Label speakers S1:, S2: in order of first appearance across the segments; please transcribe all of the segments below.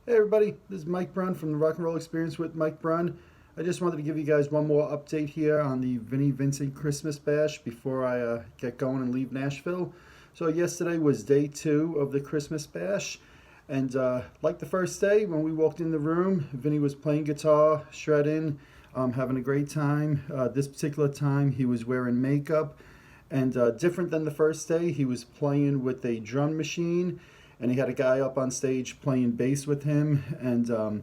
S1: Hey everybody, this is Mike Brunn from the Rock and Roll Experience with Mike Brunn. I just wanted to give you guys one more update here on the Vinnie Vincent Christmas Bash before I get going and leave Nashville. So yesterday was day two of the Christmas Bash, and like the first day when we walked in the room, Vinnie was playing guitar, shredding, having a great time. This particular time he was wearing makeup, and different than the first day, he was playing with a drum machine, and he had a guy up on stage playing bass with him, and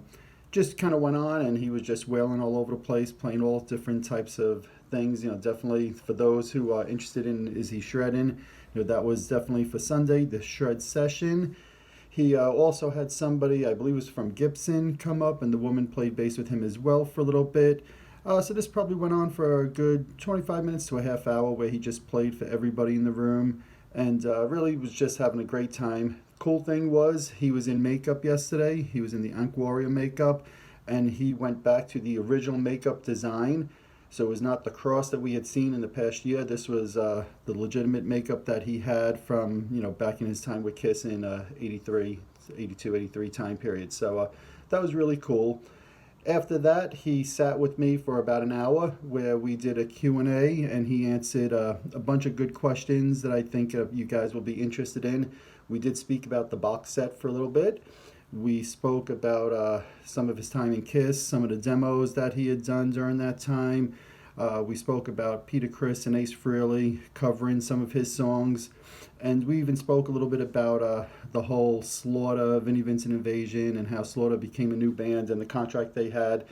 S1: just kind of went on, and he was just wailing all over the place, playing all different types of things. Definitely for those who are interested in is he shredding, that was definitely for Sunday, the shred session. He also had somebody, I believe it was from Gibson, come up, and the woman played bass with him as well for a little bit. So this probably went on for a good 25 minutes to a half hour where he just played for everybody in the room, and really was just having a great time. Cool thing was he was in makeup yesterday. He was in the Ankh Warrior makeup, and he went back to the original makeup design. So it was not the cross that we had seen in the past year. This was the legitimate makeup that he had from, back in his time with Kiss in 83, 82, 83 time period. So that was really cool. After that, he sat with me for about an hour where we did a Q&A, and he answered a bunch of good questions that I think you guys will be interested in. We did speak about the box set for a little bit. We spoke about some of his time in Kiss, some of the demos that he had done during that time. We spoke about Peter Criss and Ace Frehley covering some of his songs. And we even spoke a little bit about the whole Slaughter, Vinnie Vincent invasion, and how Slaughter became a new band and the contract they had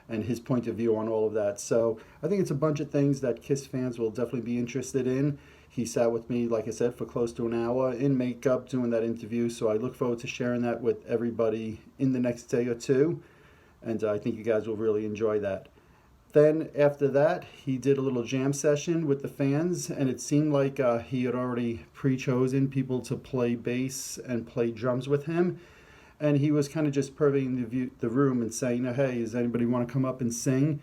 S1: and his point of view on all of that. So I think it's a bunch of things that Kiss fans will definitely be interested in. He sat with me, like I said, for close to an hour in makeup doing that interview. So I look forward to sharing that with everybody in the next day or two. And I think you guys will really enjoy that. Then after that, he did a little jam session with the fans, and it seemed like he had already pre-chosen people to play bass and play drums with him. And he was kind of just pervading the room and saying, hey, does anybody want to come up and sing?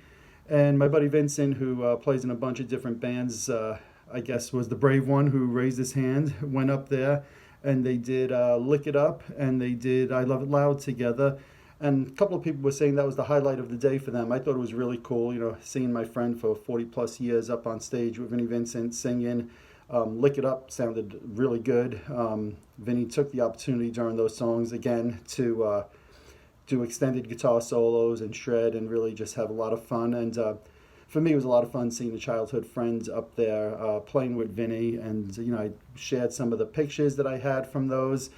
S1: And my buddy Vincent, who plays in a bunch of different bands, I guess was the brave one who raised his hand, went up there, and they did Lick It Up, and they did I Love It Loud together. And a couple of people were saying that was the highlight of the day for them. I thought it was really cool, seeing my friend for 40 plus years up on stage with Vinnie Vincent singing. Lick It Up sounded really good. Vinnie took the opportunity during those songs again to do extended guitar solos and shred and really just have a lot of fun. And for me, it was a lot of fun seeing the childhood friends up there playing with Vinnie. And, I shared some of the pictures that I had from those.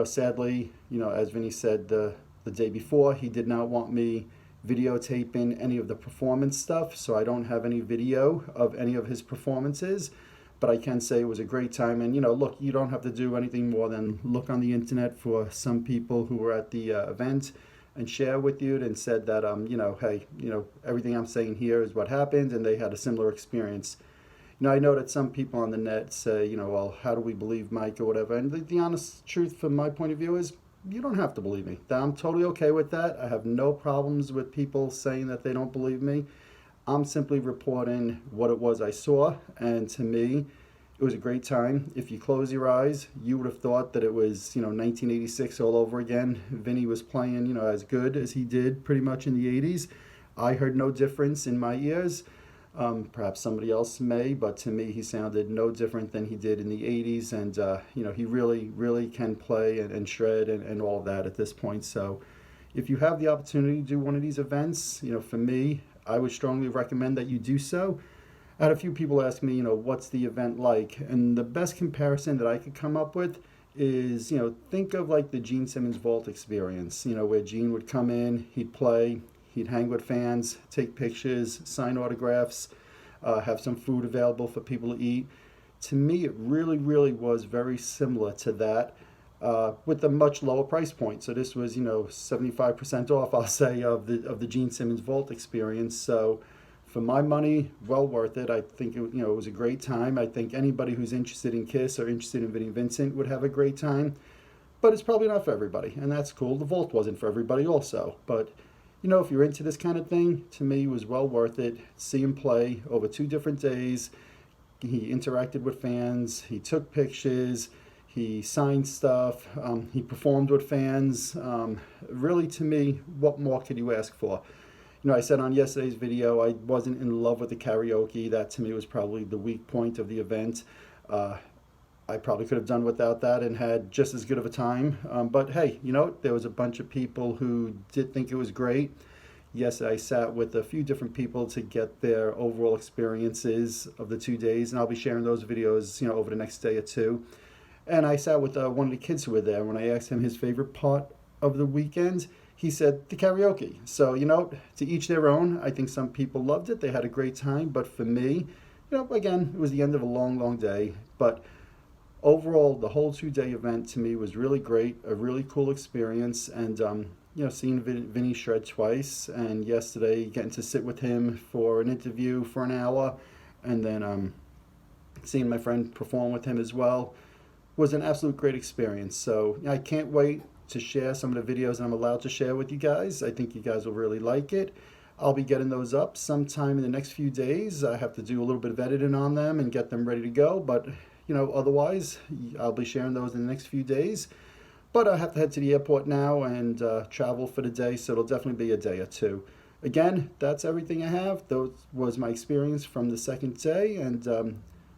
S1: Sadly, as Vinnie said, the day before, he did not want me videotaping any of the performance stuff, so I don't have any video of any of his performances. But I can say it was a great time. And, look, you don't have to do anything more than look on the internet for some people who were at the event and share with you and said that, hey, everything I'm saying here is what happened, and they had a similar experience. I know that some people on the net say, well, how do we believe Mike or whatever? And the honest truth from my point of view is, you don't have to believe me. I'm totally okay with that. I have no problems with people saying that they don't believe me. I'm simply reporting what it was I saw, and to me, it was a great time. If you close your eyes, you would have thought that it was, 1986 all over again. Vinnie was playing, as good as he did pretty much in the 80s. I heard no difference in my ears. Perhaps somebody else may, but to me, he sounded no different than he did in the 80s. And, he really, really can play and shred and all of that at this point. So if you have the opportunity to do one of these events, for me, I would strongly recommend that you do so. I had a few people ask me, what's the event like? And the best comparison that I could come up with is, think of like the Gene Simmons Vault experience, where Gene would come in, he'd play, he'd hang with fans, take pictures, sign autographs, have some food available for people to eat. To me, it really, really was very similar to that, with a much lower price point. So this was, 75% off, I'll say, of the Gene Simmons Vault experience. So for my money, well worth it. I think it was a great time. I think anybody who's interested in Kiss or interested in Vinnie Vincent would have a great time. But it's probably not for everybody, and that's cool. The Vault wasn't for everybody also, but if you're into this kind of thing, to me, it was well worth it. See him play over 2 different days. He interacted with fans. He took pictures. He signed stuff. He performed with fans. Really, to me, what more could you ask for? You know, I said on yesterday's video I wasn't in love with the karaoke. That to me was probably the weak point of the event. Uh, I probably could have done without that and had just as good of a time. But hey, you know, there was a bunch of people who did think it was great. Yes, I sat with a few different people to get their overall experiences of the 2 days, and I'll be sharing those videos, you know, over the next day or two. And I sat with one of the kids who were there. When I asked him his favorite part of the weekend, he said the karaoke. So, you know, to each their own. I think some people loved it. They had a great time. But for me, you know, again, it was the end of a long, long day. But overall, the whole 2 day event to me was really great, a really cool experience. And, you know, seeing Vinnie shred twice, and yesterday getting to sit with him for an interview for an hour, and then seeing my friend perform with him as well was an absolute great experience. So I can't wait to share some of the videos that I'm allowed to share with you guys. I think you guys will really like it. I'll be getting those up sometime in the next few days. I have to do a little bit of editing on them and get them ready to go, but you know, otherwise I'll be sharing those in the next few days. But I have to head to the airport now and travel for the day, so it'll definitely be a day or two. Again, that's everything I have. That was my experience from the second day, and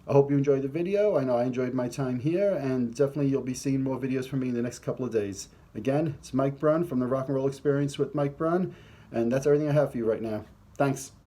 S1: I hope you enjoyed the video. I know I enjoyed my time here, and definitely you'll be seeing more videos from me in the next couple of days. Again, it's Mike Brunn from the Rock and Roll Experience with Mike Brunn, and that's everything I have for you right now. Thanks.